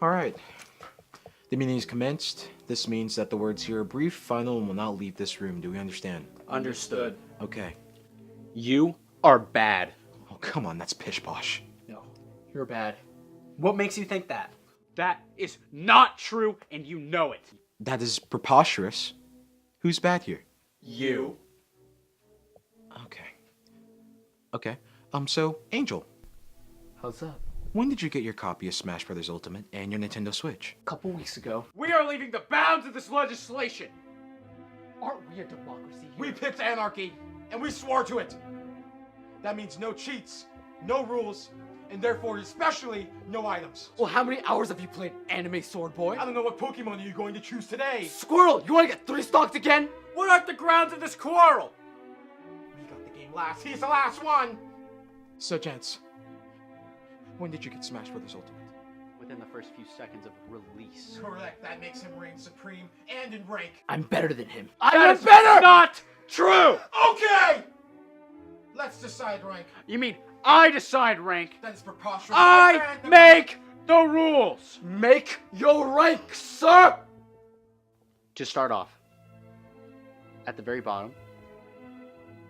All right. The meeting is commenced. This means that the words here are brief, final, and will not leave this room. Do we understand? Understood. Okay. You are bad. Oh, come on, that's pish posh. No, you're bad. What makes you think that? That is not true, and you know it. That is preposterous. Who's bad here? You. Okay. Okay. So, Angel, How's that? when did you get your copy of Smash Bros. Ultimate and your Nintendo Switch? A couple weeks ago. We are leaving the bounds of this legislation. Aren't we a democracy here? We picked anarchy, and we swore to it. That means no cheats, no rules, and therefore especially no items. Well, how many hours have you played Anime Sword Boy? I don't know what Pokemon you're going to choose today. Squirrel, you want to get 3 stocks again? What are the grounds of this quarrel? We got the game last. He's the last one. So, gents, when did you get Smash Bros. Ultimate? Within the first few seconds of release. Correct. That makes him reign supreme and in rank. I'm better than him. That is not true! Okay! Let's decide rank. You mean I decide rank? That is preposterous. I make the rules! Make your rank, sir! To start off, at the very bottom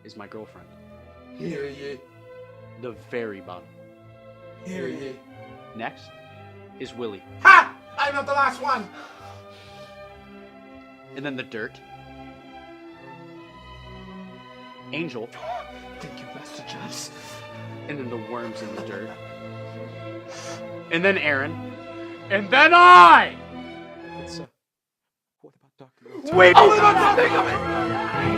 is my girlfriend. Hear ye. The very bottom. Hear ye. Next is Willie. Ha! I'm not the last one. And then the dirt. Angel. Thank you, Master Jazz. And then the worms in the dirt. And then Aaron. And then I! It's, what about Dr. Wait! Oh, think of it!